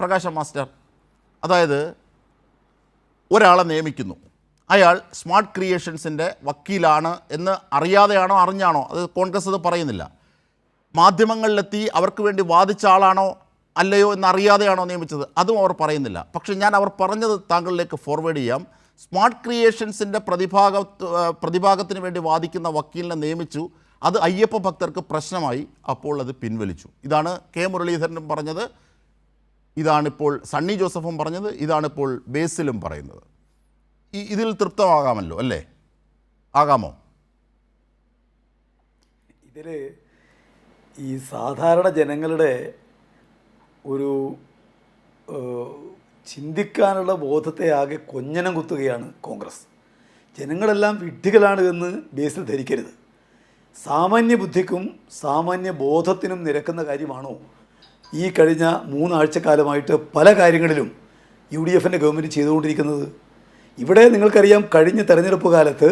പ്രകാശം മാസ്റ്റർ. അതായത് ഒരാളെ നിയമിക്കുന്നു, അയാൾ സ്മാർട്ട് ക്രിയേഷൻസിൻ്റെ വക്കീലാണ് എന്ന് അറിയാതെയാണോ അറിഞ്ഞാണോ, അത് കോൺഗ്രസ് അത് പറയുന്നില്ല. മാധ്യമങ്ങളിലെത്തി അവർക്ക് വേണ്ടി വാദിച്ച ആളാണോ അല്ലയോ എന്നറിയാതെയാണോ നിയമിച്ചത്, അതും അവർ പറയുന്നില്ല. പക്ഷേ ഞാൻ അവർ പറഞ്ഞത് താങ്കളിലേക്ക് ഫോർവേഡ് ചെയ്യാം. സ്മാർട്ട് ക്രിയേഷൻസിൻ്റെ പ്രതിഭാഗത്തിന് വേണ്ടി വാദിക്കുന്ന വക്കീലിനെ നിയമിച്ചു, അത് അയ്യപ്പ ഭക്തർക്ക് പ്രശ്നമായി, അപ്പോൾ അത് പിൻവലിച്ചു. ഇതാണ് കെ മുരളീധരനും പറഞ്ഞത്, ഇതാണിപ്പോൾ സണ്ണി ജോസഫും പറഞ്ഞത്, ഇതാണിപ്പോൾ ബേസിലും പറയുന്നത്. ഇതിൽ തൃപ്തമാകാമല്ലോ അല്ലേ? ആകാമോ? ഇതിൽ ഈ സാധാരണ ജനങ്ങളുടെ ഒരു ചിന്തിക്കാനുള്ള ബോധത്തെ ആകെ കൊഞ്ഞനം കുത്തുകയാണ് കോൺഗ്രസ്. ജനങ്ങളെല്ലാം വിഡ്ഢികളാണ് എന്ന് ബേസിൽ ധരിക്കരുത്. സാമാന്യ ബുദ്ധിക്കും സാമാന്യ ബോധത്തിനും നിരക്കുന്ന കാര്യമാണോ ഈ കഴിഞ്ഞ 3 ആഴ്ചക്കാലമായിട്ട് പല കാര്യങ്ങളിലും UDFൻ്റെ ഗവൺമെൻറ് ചെയ്തുകൊണ്ടിരിക്കുന്നത്? ഇവിടെ നിങ്ങൾക്കറിയാം, കഴിഞ്ഞ തെരഞ്ഞെടുപ്പ് കാലത്ത്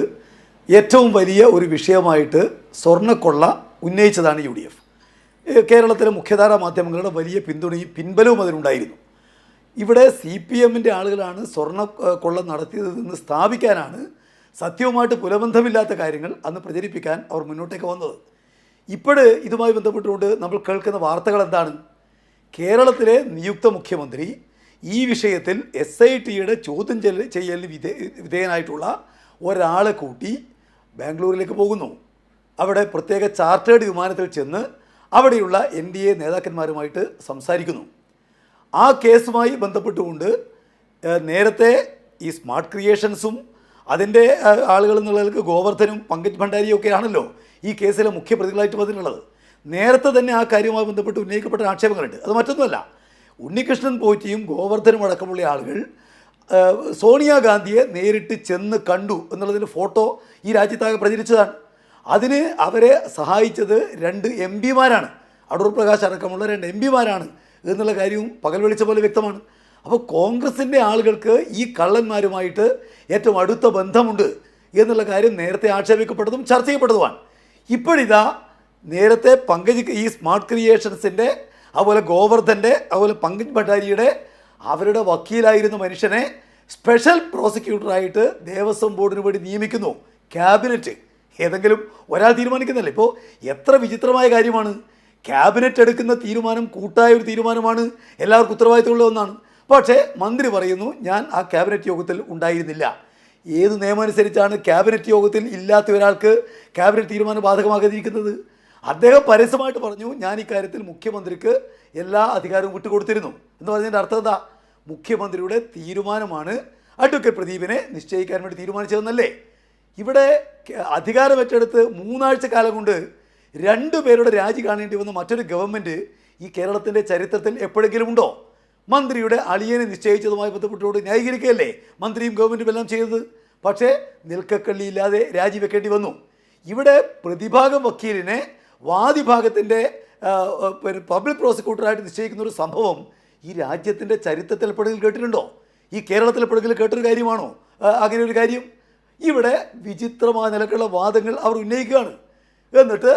ഏറ്റവും വലിയ ഒരു വിഷയമായിട്ട് സ്വർണ്ണക്കൊള്ള ഉന്നയിച്ചതാണ് UDF. കേരളത്തിലെ മുഖ്യധാരാ മാധ്യമങ്ങളുടെ വലിയ പിന്തുണയും പിൻബലവും അതിനുണ്ടായിരുന്നു. ഇവിടെ CPMൻ്റെ ആളുകളാണ് സ്വർണ്ണക്കൊള്ള നടത്തിയതെന്ന് സ്ഥാപിക്കാനാണ്, സത്യവുമായിട്ട് പുലബന്ധമില്ലാത്ത കാര്യങ്ങൾ അന്ന് പ്രചരിപ്പിക്കാൻ അവർ മുന്നോട്ടേക്ക് വന്നത്. ഇപ്പോൾ ഇതുമായി ബന്ധപ്പെട്ടുകൊണ്ട് നമ്മൾ കേൾക്കുന്ന വാർത്തകൾ എന്താണ്? കേരളത്തിലെ നിയുക്ത മുഖ്യമന്ത്രി ഈ വിഷയത്തിൽ SITയുടെ ചോദ്യം ചെയ്യലിന് വിധേയനായിട്ടുള്ള ഒരാളെ കൂട്ടി ബാംഗ്ലൂരിലേക്ക് പോകുന്നു. അവിടെ പ്രത്യേക ചാർട്ടേഡ് വിമാനത്തിൽ ചെന്ന് അവിടെയുള്ള NDA നേതാക്കന്മാരുമായിട്ട് സംസാരിക്കുന്നു. ആ കേസുമായി ബന്ധപ്പെട്ടുകൊണ്ട് നേരത്തെ ഈ സ്മാർട്ട് ക്രിയേഷൻസും അതിൻ്റെ ആളുകൾ എന്നുള്ളവർക്ക് ഗോവർദ്ധനും പങ്കജ് ഭണ്ഡാരിയും ഒക്കെയാണല്ലോ ഈ കേസിലെ മുഖ്യ പ്രതികളായിട്ട് വന്നിട്ടുള്ളത്. നേരത്തെ തന്നെ ആ കാര്യവുമായി ബന്ധപ്പെട്ട് ഉന്നയിക്കപ്പെട്ട ആക്ഷേപങ്ങളുണ്ട്. അത് മറ്റൊന്നുമല്ല, ഉണ്ണികൃഷ്ണൻ പോറ്റിയും ഗോവർദ്ധനും അടക്കമുള്ള ആളുകൾ സോണിയാഗാന്ധിയെ നേരിട്ട് ചെന്ന് കണ്ടു എന്നുള്ളതിൻ്റെ ഫോട്ടോ ഈ രാജ്യത്താകെ പ്രചരിച്ചതാണ്. അതിന് അവരെ സഹായിച്ചത് 2 MPമാരാണ്, അടൂർ പ്രകാശ് അടക്കമുള്ള 2 MPമാരാണ് എന്നുള്ള കാര്യവും പകൽ വെളിച്ച പോലെ വ്യക്തമാണ്. അപ്പോൾ കോൺഗ്രസിൻ്റെ ആളുകൾക്ക് ഈ കള്ളന്മാരുമായിട്ട് ഏറ്റവും അടുത്ത ബന്ധമുണ്ട് എന്നുള്ള കാര്യം നേരത്തെ ആക്ഷേപിക്കപ്പെട്ടതും ചർച്ച ചെയ്യപ്പെട്ടതുമാണ്. ഇപ്പോഴിതാ നേരത്തെ ഈ സ്മാർട്ട് ക്രിയേഷൻസിൻ്റെ, അതുപോലെ ഗോവർദ്ധൻ്റെ, അതുപോലെ പങ്കജ് ഭണ്ഡാരിയുടെ അവരുടെ വക്കീലായിരുന്ന മനുഷ്യനെ സ്പെഷ്യൽ പ്രോസിക്യൂട്ടറായിട്ട് ദേവസ്വം ബോർഡിന് വേണ്ടി നിയമിക്കുന്നു. ക്യാബിനറ്റ് ഏതെങ്കിലും ഒരാൾ തീരുമാനിക്കുന്നില്ല. ഇപ്പോൾ എത്ര വിചിത്രമായ കാര്യമാണ്. ക്യാബിനറ്റ് എടുക്കുന്ന തീരുമാനം കൂട്ടായ ഒരു തീരുമാനമാണ്, എല്ലാവർക്കും ഉത്തരവാദിത്തമുള്ള ഒന്നാണ്. പക്ഷേ മന്ത്രി പറയുന്നു ഞാൻ ആ ക്യാബിനറ്റ് യോഗത്തിൽ ഉണ്ടായിരുന്നില്ല. ഏത് നിയമം അനുസരിച്ചാണ് ക്യാബിനറ്റ് യോഗത്തിൽ ഇല്ലാത്ത ഒരാൾക്ക് ക്യാബിനറ്റ് തീരുമാനം ബാധകമാകാതിരിക്കുന്നത്? അദ്ദേഹം പരസ്യമായിട്ട് പറഞ്ഞു ഞാൻ ഇക്കാര്യത്തിൽ മുഖ്യമന്ത്രിക്ക് എല്ലാ അധികാരവും വിട്ടുകൊടുത്തിരുന്നു എന്ന് പറഞ്ഞതിൻ്റെ അർത്ഥം എന്താ? മുഖ്യമന്ത്രിയുടെ തീരുമാനമാണ് അഡ്വക്കേറ്റ് പ്രദീപിനെ നിശ്ചയിക്കാൻ വേണ്ടി തീരുമാനിച്ചതെന്നല്ലേ? ഇവിടെ അധികാരമേറ്റെടുത്ത് 3 ആഴ്ച കാലം കൊണ്ട് 2 പേരുടെ രാജി കാണേണ്ടി വന്ന മറ്റൊരു ഗവൺമെൻറ് ഈ കേരളത്തിൻ്റെ ചരിത്രത്തിൽ എപ്പോഴെങ്കിലും ഉണ്ടോ? മന്ത്രിയുടെ അളിയനെ നിശ്ചയിച്ചതുമായി ബന്ധപ്പെട്ടുകൊണ്ട് ന്യായീകരിക്കുകയല്ലേ മന്ത്രിയും ഗവൺമെൻറ്റും എല്ലാം ചെയ്തത്. പക്ഷേ നിൽക്കക്കള്ളിയില്ലാതെ രാജിവെക്കേണ്ടി വന്നു. ഇവിടെ പ്രതിഭാഗം വക്കീലിനെ വാദിഭാഗത്തിൻ്റെ പബ്ലിക് പ്രോസിക്യൂട്ടറായിട്ട് നിശ്ചയിക്കുന്ന ഒരു സംഭവം ഈ രാജ്യത്തിൻ്റെ ചരിത്രത്തിൽ എപ്പോഴെങ്കിലും കേട്ടിട്ടുണ്ടോ? ഈ കേരളത്തിൽ എപ്പോഴെങ്കിലും കേട്ടൊരു കാര്യമാണോ അങ്ങനെ ഒരു കാര്യം? ഇവിടെ വിചിത്രമായ നിലക്കുള്ള വാദങ്ങൾ അവർ ഉന്നയിക്കുകയാണ്. എന്നിട്ട്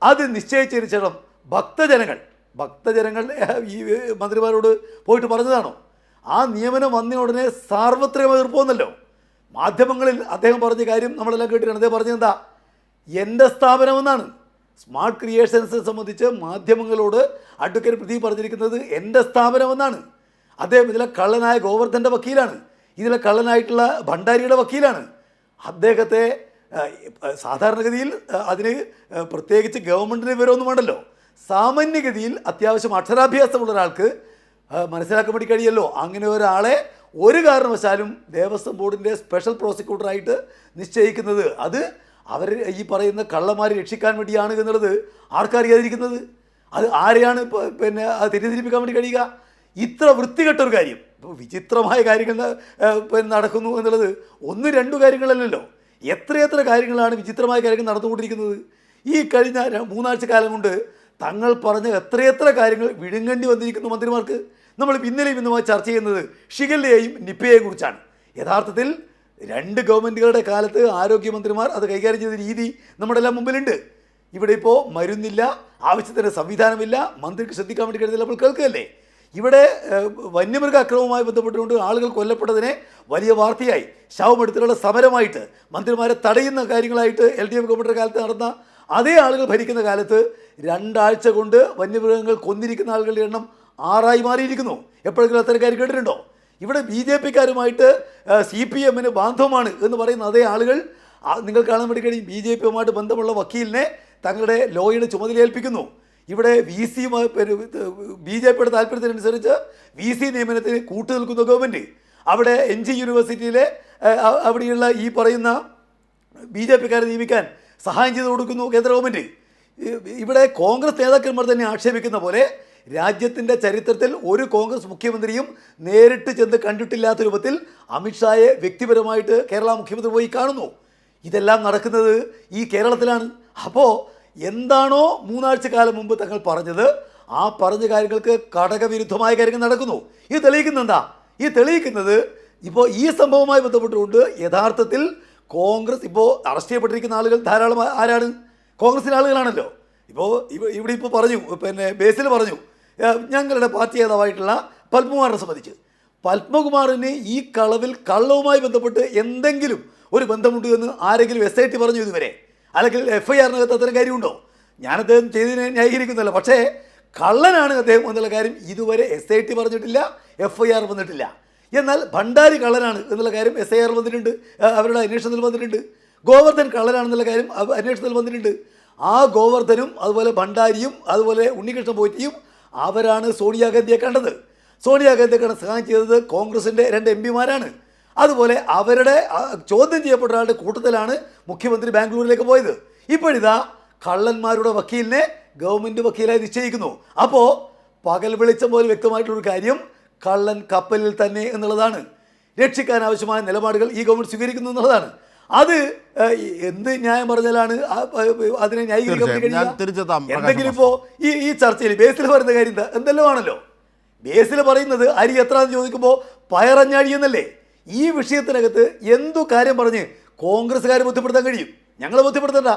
അത് നിശ്ചയിച്ചതിന് ശേഷം ഭക്തജനങ്ങൾ ഈ മന്ത്രിമാരോട് പോയിട്ട് പറഞ്ഞതാണോ? ആ നിയമനം വന്ന ഉടനെ സാർവത്രിക എതിർപ്പ് വന്നല്ലോ. മാധ്യമങ്ങളിൽ അദ്ദേഹം പറഞ്ഞ കാര്യം നമ്മളെല്ലാം കേട്ടിട്ടാണ്. അദ്ദേഹം പറഞ്ഞതെന്താ? എൻ്റെ സ്ഥാപനമെന്നാണ്. സ്മാർട്ട് ക്രിയേഷൻസിനെ സംബന്ധിച്ച് മാധ്യമങ്ങളോട് അഡ്വക്കേറ്റ് പ്രദീപ് പറഞ്ഞിരിക്കുന്നത് എൻ്റെ സ്ഥാപനമെന്നാണ്. അദ്ദേഹം ഇതിലെ കള്ളനായ ഗോവർദ്ധൻ്റെ വക്കീലാണ്, ഇതിലെ കള്ളനായിട്ടുള്ള ഭണ്ഡാരിയുടെ വക്കീലാണ്. അദ്ദേഹത്തെ സാധാരണഗതിയിൽ അതിന് പ്രത്യേകിച്ച് ഗവൺമെൻറ്റിന് വിവരമൊന്നും വേണ്ടല്ലോ. സാമാന്യഗതിയിൽ അത്യാവശ്യം അക്ഷരാഭ്യാസമുള്ള ഒരാൾക്ക് മനസ്സിലാക്കാൻ വേണ്ടി കഴിയല്ലോ. അങ്ങനെ ഒരാളെ ഒരു കാരണവശാലും ദേവസ്വം ബോർഡിൻ്റെ സ്പെഷ്യൽ പ്രോസിക്യൂട്ടറായിട്ട് നിശ്ചയിക്കുന്നത് അത് അവർ ഈ പറയുന്ന കള്ളന്മാരെ രക്ഷിക്കാൻ വേണ്ടിയാണ് എന്നുള്ളത് ആർക്കറിയാതിരിക്കുന്നത്? അത് ആരെയാണ് പിന്നെ തെറ്റിദ്ധരിപ്പിക്കാൻ വേണ്ടി കഴിയുക? ഇത്ര വൃത്തികെട്ടൊരു കാര്യം, ഇപ്പോൾ വിചിത്രമായ കാര്യങ്ങൾ നടക്കുന്നു എന്നുള്ളത് 1-2 കാര്യങ്ങളല്ലല്ലോ, എത്രയെത്ര കാര്യങ്ങളാണ് വിചിത്രമായ കാര്യങ്ങൾ നടന്നുകൊണ്ടിരിക്കുന്നത്. ഈ കഴിഞ്ഞ 3 ആഴ്ച കാലം കൊണ്ട് തങ്ങൾ പറഞ്ഞ എത്രയെത്ര കാര്യങ്ങൾ വിഴുങ്ങേണ്ടി വന്നിരിക്കുന്നു മന്ത്രിമാർക്ക്. നമ്മൾ ഇന്നലെയും ഇന്നുമായി ചർച്ച ചെയ്യുന്നത് ഷിഗല്ലയെയും നിപ്പയെയും കുറിച്ചാണ്. യഥാർത്ഥത്തിൽ 2 ഗവൺമെൻറ്റുകളുടെ കാലത്ത് ആരോഗ്യമന്ത്രിമാർ അത് കൈകാര്യം ചെയ്ത രീതി നമ്മുടെ എല്ലാം മുമ്പിലുണ്ട്. ഇവിടെ ഇപ്പോൾ മരുന്നില്ല, ആവശ്യത്തിന് സംവിധാനമില്ല, മന്ത്രിക്ക് ശ്രദ്ധിക്കാൻ വേണ്ടി കഴിയുന്നില്ല, നമ്മൾ കേൾക്കുകയല്ലേ. ഇവിടെ വന്യമൃഗ അക്രമവുമായി ബന്ധപ്പെട്ടുകൊണ്ട് ആളുകൾ കൊല്ലപ്പെട്ടതിനെ വലിയ വാർത്തയായി ശവമെടുത്തിട്ടുള്ള സമരമായിട്ട് മന്ത്രിമാരെ തടയുന്ന കാര്യങ്ങളായിട്ട് LDF ഗവൺമെൻറ് കാലത്ത് നടന്ന അതേ ആളുകൾ ഭരിക്കുന്ന കാലത്ത് 2 ആഴ്ച കൊണ്ട് വന്യമൃഗങ്ങൾ കൊന്നിരിക്കുന്ന ആളുകളുടെ എണ്ണം 6ആയി മാറിയിരിക്കുന്നു. എപ്പോഴെങ്കിലും അത്തരം കാര്യം കേട്ടിട്ടുണ്ടോ? ഇവിടെ BJP-ക്കാരുമായിട്ട് CPM-ന് ബാന്ധവമാണ് എന്ന് പറയുന്ന അതേ ആളുകൾ നിങ്ങൾ കാണാൻ വേണ്ടി കഴിയും BJP-യുമായിട്ട് ബന്ധമുള്ള വക്കീലിനെ തങ്ങളുടെ ലോയുടെ ചുമതലയേൽപ്പിക്കുന്നു. ഇവിടെ VC BJP-യുടെ താല്പര്യത്തിനനുസരിച്ച് VC നിയമനത്തിന് കൂട്ടുനിൽക്കുന്ന ഗവൺമെൻറ് അവിടെ NG യൂണിവേഴ്സിറ്റിയിലെ അവിടെയുള്ള ഈ പറയുന്ന BJP-ക്കാരെ നിയമിക്കാൻ സഹായം ചെയ്തു കൊടുക്കുന്നു കേന്ദ്ര ഗവൺമെൻറ്. ഇവിടെ കോൺഗ്രസ് നേതാക്കന്മാർ തന്നെ ആക്ഷേപിക്കുന്ന പോലെ രാജ്യത്തിൻ്റെ ചരിത്രത്തിൽ ഒരു കോൺഗ്രസ് മുഖ്യമന്ത്രിയും നേരിട്ട് ചെന്ന് കണ്ടിട്ടില്ലാത്ത രൂപത്തിൽ അമിത്ഷായെ വ്യക്തിപരമായിട്ട് കേരള മുഖ്യമന്ത്രി പോയി കാണുന്നു. ഇതെല്ലാം നടക്കുന്നത് ഈ കേരളത്തിലാണ്. അപ്പോൾ എന്താണോ 3 ആഴ്ച കാലം മുമ്പ് തങ്ങൾ പറഞ്ഞത് ആ പറഞ്ഞ കാര്യങ്ങൾക്ക് ഘടകവിരുദ്ധമായ കാര്യങ്ങൾ നടക്കുന്നു. ഇത് തെളിയിക്കുന്നത് എന്താ? ഈ തെളിയിക്കുന്നത് ഇപ്പോൾ ഈ സംഭവവുമായി ബന്ധപ്പെട്ടുകൊണ്ട് യഥാർത്ഥത്തിൽ കോൺഗ്രസ് ഇപ്പോൾ അറസ്റ്റ് ചെയ്യപ്പെട്ടിരിക്കുന്ന ആളുകൾ ധാരാളം ആരാണ്? കോൺഗ്രസിലെ ആളുകളാണല്ലോ. ഇവിടെ ഇപ്പോൾ പറഞ്ഞു, ബേസിൽ പറഞ്ഞു ഞങ്ങളുടെ പാർട്ടി നേതാവായിട്ടുള്ള പത്മകുമാറിനെ സംബന്ധിച്ച്. പത്മകുമാറിന് ഈ കള്ളവുമായി ബന്ധപ്പെട്ട് എന്തെങ്കിലും ഒരു ബന്ധമുണ്ട് എന്ന് ആരെങ്കിലും SIT പറഞ്ഞു ഇതുവരെ? അല്ലെങ്കിൽ FIR-നകത്ത് അത്തരം കാര്യമുണ്ടോ? ഞാൻ അദ്ദേഹം ചെയ്തതിനെ ന്യായീകരിക്കുന്നില്ല. പക്ഷേ കള്ളനാണ് അദ്ദേഹം എന്നുള്ള കാര്യം ഇതുവരെ SIT പറഞ്ഞിട്ടില്ല, FIR വന്നിട്ടില്ല. എന്നാൽ ഭണ്ഡാരി കള്ളനാണ് എന്നുള്ള കാര്യം SIR വന്നിട്ടുണ്ട്, അവരുടെ അന്വേഷണത്തിൽ വന്നിട്ടുണ്ട്. ഗോവർദ്ധൻ കള്ളനാണെന്നുള്ള കാര്യം അന്വേഷണത്തിൽ വന്നിട്ടുണ്ട്. ആ ഗോവർദ്ധനും അതുപോലെ ഭണ്ഡാരിയും അതുപോലെ ഉണ്ണികൃഷ്ണൻ പോറ്റിയും അവരാണ് സോണിയാഗാന്ധിയെ കണ്ടത്. സോണിയാഗാന്ധിയെ കാണാൻ സഹായം ചെയ്തത് കോൺഗ്രസിൻ്റെ 2 MP-മാരാണ്. അതുപോലെ അവരുടെ ചോദ്യം ചെയ്യപ്പെട്ട ആളുടെ കൂട്ടത്തിലാണ് മുഖ്യമന്ത്രി ബാംഗ്ലൂരിലേക്ക് പോയത്. ഇപ്പോഴിതാ കള്ളന്മാരുടെ വക്കീലിനെ ഗവൺമെൻറ് വക്കീലായി നിശ്ചയിക്കുന്നു. അപ്പോൾ പകൽ വെളിച്ചം പോലെ വ്യക്തമായിട്ടുള്ളൊരു കാര്യം കള്ളൻ കപ്പലിൽ തന്നെ എന്നുള്ളതാണ്. രക്ഷിക്കാൻ ആവശ്യമായ നിലപാടുകൾ ഈ ഗവൺമെൻറ് സ്വീകരിക്കുന്നു എന്നുള്ളതാണ്. അത് എന്ത് ന്യായം പറഞ്ഞാലാണ് അതിനെ ന്യായീകരിക്കാൻ? എന്തെങ്കിലും ഇപ്പോൾ ഈ ചർച്ചയിൽ ബേസിൽ പറയുന്ന കാര്യം എന്തെല്ലാം ആണല്ലോ. ബേസിൽ പറയുന്നത് അരി എത്രയെന്ന് ചോദിക്കുമ്പോൾ പയറഞ്ഞാഴി എന്നല്ലേ. ഈ വിഷയത്തിനകത്ത് എന്തു കാര്യം പറഞ്ഞ് കോൺഗ്രസ്സുകാരെ ബോധ്യപ്പെടുത്താൻ കഴിയും? ഞങ്ങളെ ബോധ്യപ്പെടുത്തണ്ട,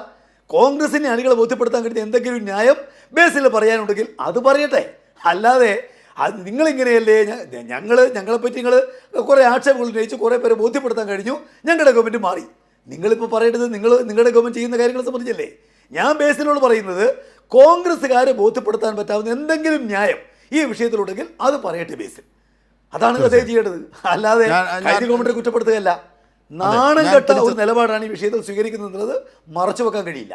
കോൺഗ്രസിൻ്റെ അണികളെ ബോധ്യപ്പെടുത്താൻ കഴിയുന്ന എന്തെങ്കിലും ഒരു ന്യായം ബേസിൽ പറയാനുണ്ടെങ്കിൽ അത് പറയട്ടെ. അല്ലാതെ നിങ്ങളിങ്ങനെയല്ലേ ഞങ്ങളെപ്പറ്റി നിങ്ങൾ കുറേ ആക്ഷേപങ്ങൾ ഉന്നയിച്ച് കുറേ പേരെ ബോധ്യപ്പെടുത്താൻ കഴിഞ്ഞു, ഞങ്ങളുടെ ഗവൺമെൻറ് മാറി. നിങ്ങളിപ്പോൾ പറയേണ്ടത് നിങ്ങളുടെ ഗവൺമെൻറ് ചെയ്യുന്ന കാര്യങ്ങളെ സംബന്ധിച്ചല്ലേ. ഞാൻ ബേസിനോട് പറയുന്നത് കോൺഗ്രസ്സുകാരെ ബോധ്യപ്പെടുത്താൻ പറ്റാവുന്ന എന്തെങ്കിലും ന്യായം ഈ വിഷയത്തിലുണ്ടെങ്കിൽ അത് പറയട്ടെ ബേസിൽ. അതാണ് അദ്ദേഹം ചെയ്യേണ്ടത്. അല്ലാതെ ഗവൺമെൻറ് കുറ്റപ്പെടുത്തുകയല്ല. നാണം കെട്ട ഒരു നിലപാടാണ് ഈ വിഷയത്തിൽ സ്വീകരിക്കുന്നത് എന്നുള്ളത് മറച്ചു വെക്കാൻ കഴിയില്ല.